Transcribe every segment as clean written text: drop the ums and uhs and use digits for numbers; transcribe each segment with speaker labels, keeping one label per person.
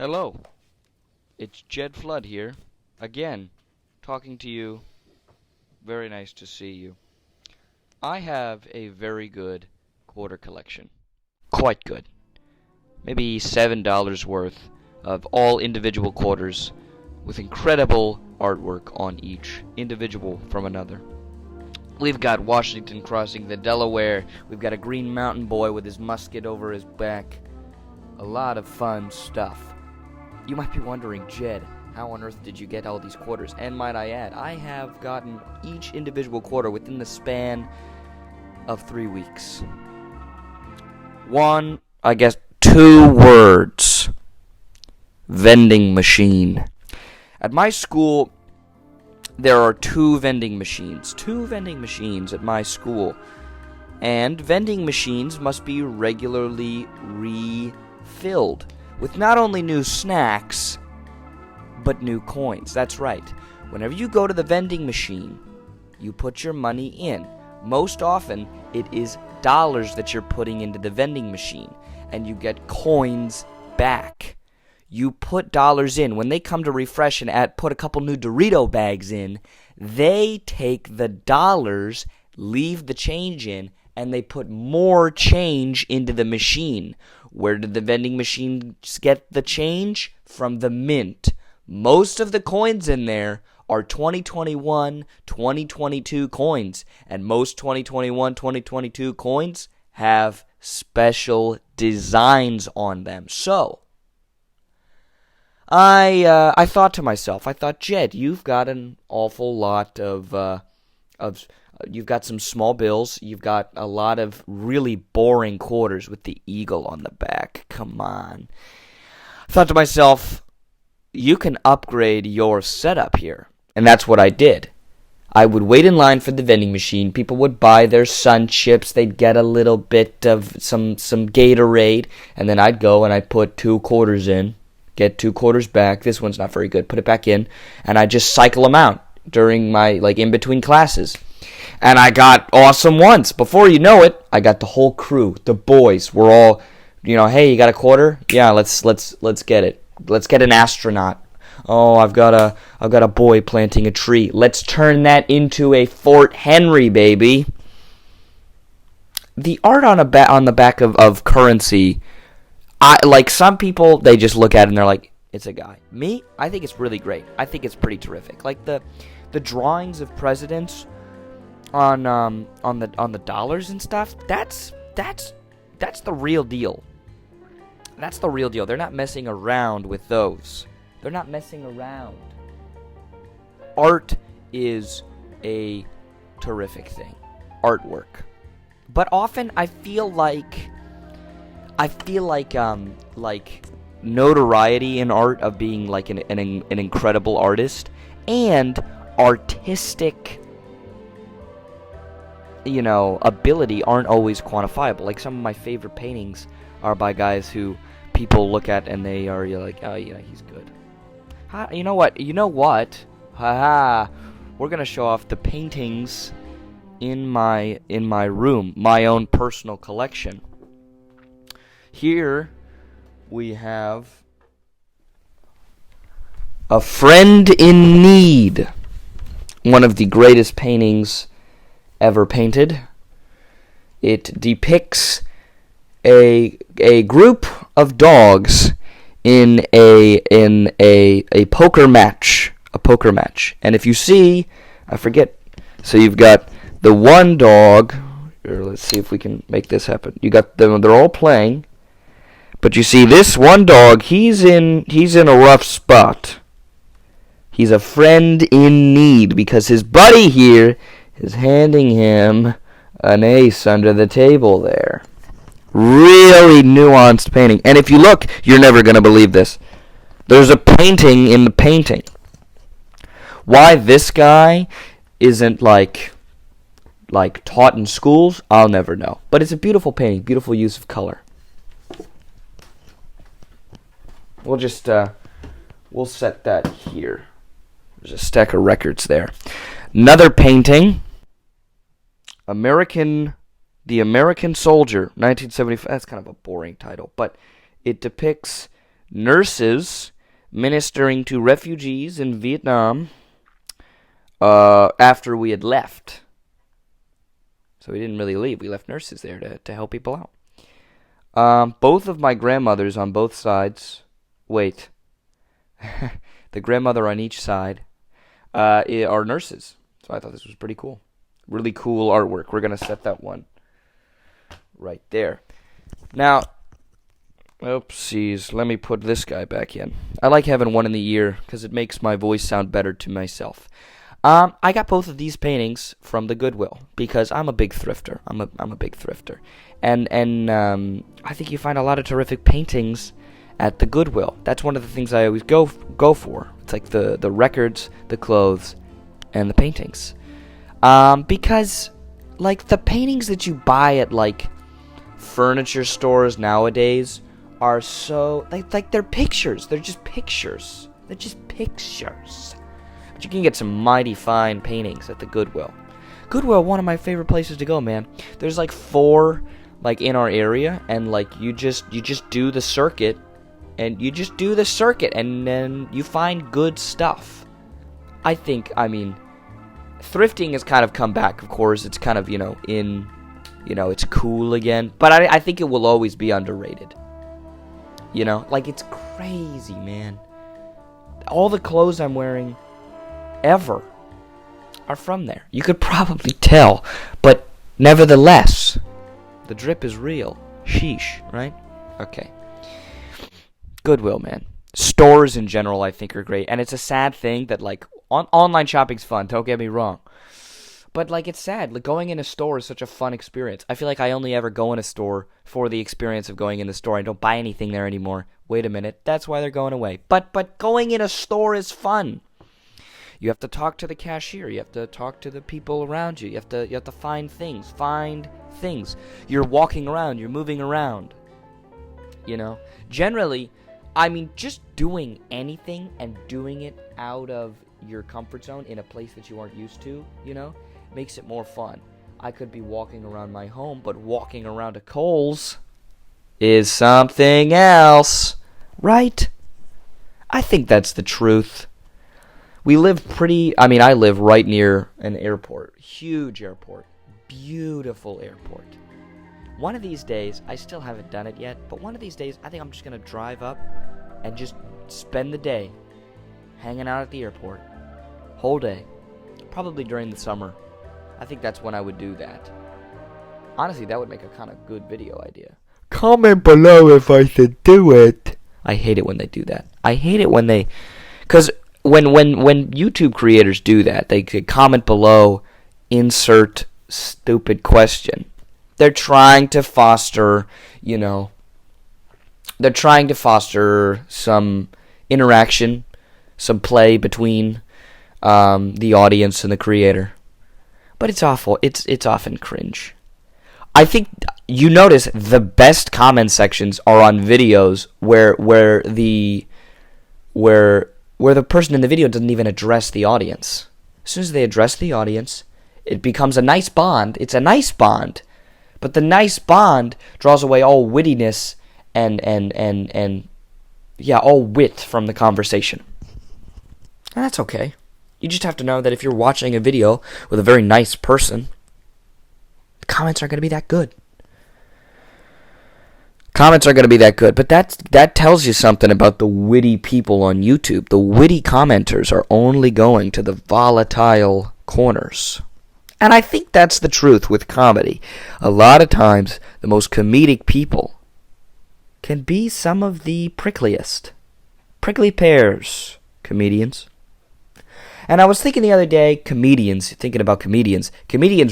Speaker 1: Hello, it's Jed Flood here, again, talking to you. Very nice to see you. I have a very good quarter collection. Quite good. Maybe $7 worth of all individual quarters with incredible artwork on each, individual from another. We've got Washington crossing the Delaware. We've got a Green Mountain Boy with his musket over his back. A lot of fun stuff. You might be wondering, Jed, how on earth did you get all these quarters? And might I add, I have gotten each individual quarter within the span of 3 weeks. Two words. Vending machine. At my school, there are two vending machines. Two vending machines at my school. And vending machines must be regularly refilled with not only new snacks, but new coins. That's right. Whenever you go to the vending machine, you put your money in. Most often, it is dollars that you're putting into the vending machine, and you get coins back. You put dollars in. When they come to refresh and put a couple new Dorito bags in, they take the dollars, leave the change in, and they put more change into the machine. Where did the vending machines get the change? From the mint. Most of the coins in there are 2021, 2022 coins. And most 2021, 2022 coins have special designs on them. So, I thought to myself, Jed, you've got an awful lot of you've got some small bills. You've got a lot of really boring quarters with the eagle on the back. Come on. I thought to myself, you can upgrade your setup here. And that's what I did. I would wait in line for the vending machine. People would buy their Sun Chips. They'd get a little bit of some Gatorade. And then I'd go and I'd put 2 quarters in. Get 2 quarters back. This one's not very good. Put it back in. And I'd just cycle them out during my, in between classes. And I got awesome ones. Before you know it, I got the whole crew. The boys were all, hey, you got a quarter? Yeah, let's get it. Let's get an astronaut. Oh, I've got a boy planting a tree. Let's turn that into a Fort Henry, baby. The art on the back of currency, some people, they just look at it and they're like, it's a guy. Me, I think it's really great. I think it's pretty terrific. Like the drawings of presidents on the dollars and stuff, that's the real deal. That's the real deal. They're not messing around with those. They're not messing around. Art is a terrific thing. Artwork. But often I feel like notoriety in art of being like an incredible artist and artistic ability aren't always quantifiable. Like some of my favorite paintings are by guys who people look at and they are like, oh yeah, he's good. You know what? Haha. We're gonna show off the paintings in my room, my own personal collection. Here we have A Friend in Need, one of the greatest paintings ever painted. It depicts a group of dogs in a poker match. And if you see, I forget. So you've got the one dog. Here, let's see if we can make this happen. You got them. They're all playing, but you see this one dog. He's in a rough spot. He's a friend in need because his buddy here is handing him an ace under the table there. Really nuanced painting. And if you look, you're never going to believe this. There's a painting in the painting. Why this guy isn't like taught in schools, I'll never know. But it's a beautiful painting, beautiful use of color. We'll just we'll set that here. There's a stack of records there. Another painting, The American Soldier, 1975. That's kind of a boring title, but it depicts nurses ministering to refugees in Vietnam after we had left. So we didn't really leave. We left nurses there to help people out. Both of my grandmothers on both sides. Wait. The grandmother on each side are nurses. So I thought this was pretty cool. Really cool artwork. We're going to set that one right there. Now, oopsies. Let me put this guy back in. I like having one in the ear because it makes my voice sound better to myself. I got both of these paintings from the Goodwill because I'm a big thrifter. I'm a big thrifter, and I think you find a lot of terrific paintings at the Goodwill. That's one of the things I always go for. It's like the records, the clothes, and the paintings. Because like the paintings that you buy at like furniture stores nowadays are so like they're pictures. They're just pictures. They're just pictures. But you can get some mighty fine paintings at the Goodwill. Goodwill, one of my favorite places to go, man. There's like 4 like in our area, and like you just do the circuit, and then you find good stuff. I mean, thrifting has kind of come back, of course. It's kind of, it's cool again. But I think it will always be underrated. Like it's crazy, man. All the clothes I'm wearing ever are from there. You could probably tell, but nevertheless, the drip is real. Sheesh, right? Okay. Goodwill, man. Stores in general, I think, are great. And it's a sad thing that, like, online shopping's fun. Don't get me wrong. But, like, it's sad. Like, going in a store is such a fun experience. I feel like I only ever go in a store for the experience of going in the store. I don't buy anything there anymore. Wait a minute. That's why they're going away. But going in a store is fun. You have to talk to the cashier. You have to talk to the people around you. You have to find things. You're walking around. You're moving around. Generally, I mean, just doing anything and doing it out of your comfort zone in a place that you aren't used to, makes it more fun. I could be walking around my home, but walking around a Kohl's is something else, right? I think that's the truth. I live right near an airport, huge airport, beautiful airport. One of these days, I still haven't done it yet, but one of these days, I think I'm just going to drive up and just spend the day hanging out at the airport. Whole day. Probably during the summer. I think that's when I would do that. Honestly, that would make a kind of good video idea. Comment below if I should do it. I hate it when they do that. I hate it when they... Because when YouTube creators do that, they could comment below, insert stupid question. They're trying to foster, some interaction, some play between the audience and the creator. But it's awful. It's often cringe. I think you notice the best comment sections are on videos where the person in the video doesn't even address the audience. As soon as they address the audience, it becomes a nice bond. It's a nice bond. But the nice bond draws away all wittiness and all wit from the conversation. And that's okay. You just have to know that if you're watching a video with a very nice person, the comments aren't going to be that good. But that tells you something about the witty people on YouTube. The witty commenters are only going to the volatile corners. And I think that's the truth with comedy. A lot of times, the most comedic people can be some of the prickliest. Prickly pears, comedians. And I was thinking the other day, comedians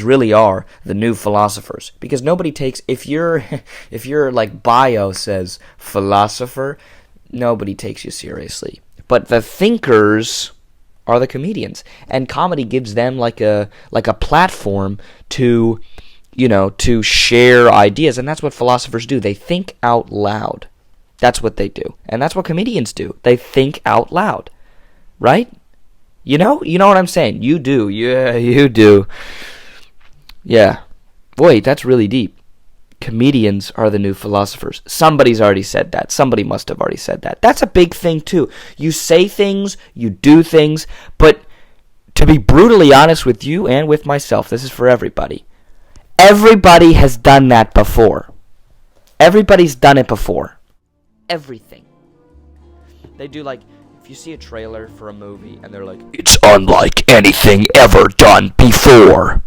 Speaker 1: really are the new philosophers. Because nobody takes, if your like bio says philosopher, nobody takes you seriously. But the thinkers are the comedians, and comedy gives them like a platform to share ideas, and that's what philosophers do. They think out loud. That's what they do, and that's what comedians do. They think out loud, right? You know what I'm saying? You do, yeah, you do, yeah. Boy, that's really deep. comedians are the new philosophers. Somebody's already said that. Somebody must have already said that. That's a big thing, too. You say things, you do things, but to be brutally honest with you and with myself, this is for everybody. Everybody has done that before. Everybody's done it before. Everything. They do, like, if you see a trailer for a movie and they're like, it's unlike anything ever done before.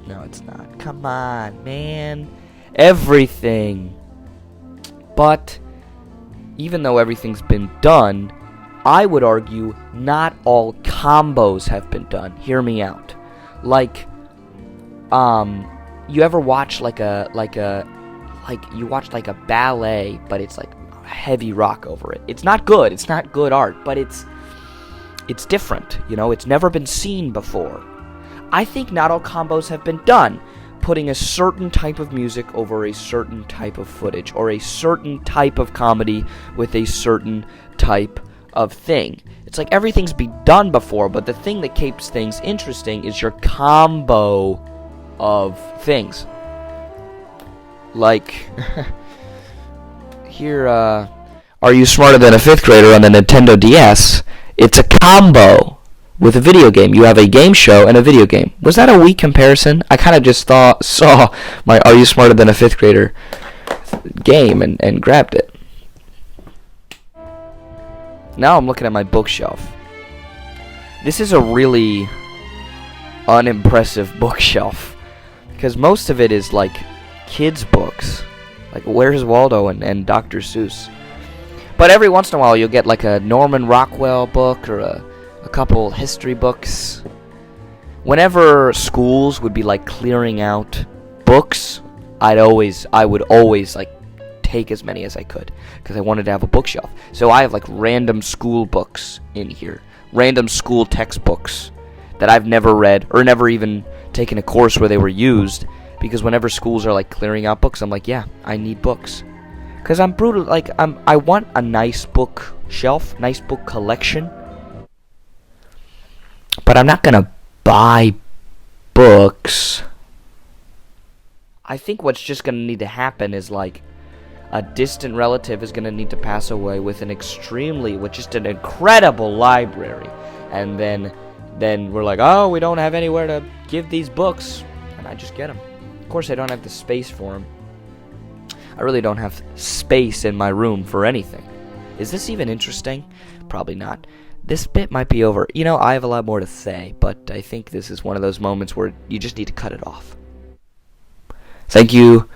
Speaker 1: No, it's not. Come on, man. Everything. But even though everything's been done, I would argue not all combos have been done. Hear me out. Like, you ever watch like you watch like a ballet, but it's like heavy rock over it. It's not good. It's not good art, but it's different. You know, it's never been seen before. I think not all combos have been done. Putting a certain type of music over a certain type of footage, or a certain type of comedy with a certain type of thing. It's like everything's been done before, but the thing that keeps things interesting is your combo of things. Like, here, Are You Smarter Than a Fifth Grader on the Nintendo DS? It's a combo with a video game. You have a game show and a video game. Was that a weak comparison? I kind of just saw my Are You Smarter Than a Fifth Grader game and grabbed it. Now I'm looking at my bookshelf. This is a really unimpressive bookshelf, because most of it is like kids' books, like Where's Waldo and Dr. Seuss. But every once in a while you'll get like a Norman Rockwell book or a couple history books. Whenever schools would be like clearing out books, I would always like take as many as I could, because I wanted to have a bookshelf. So I have like random school books in here, random school textbooks that I've never read or never even taken a course where they were used, because whenever schools are like clearing out books, I'm like, yeah, I need books. Because I'm brutal, like, I want a nice book shelf, nice book collection, but I'm not gonna buy books. I think what's just gonna need to happen is like a distant relative is gonna need to pass away with an incredible library, and then we're like, oh, we don't have anywhere to give these books, and I just get them. Of course, I don't have the space for them. I really don't have space in my room for anything. Is this even interesting? Probably not. This bit might be over. You know, I have a lot more to say, but I think this is one of those moments where you just need to cut it off. Thank you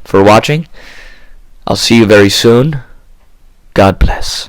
Speaker 1: for watching. I'll see you very soon. God bless.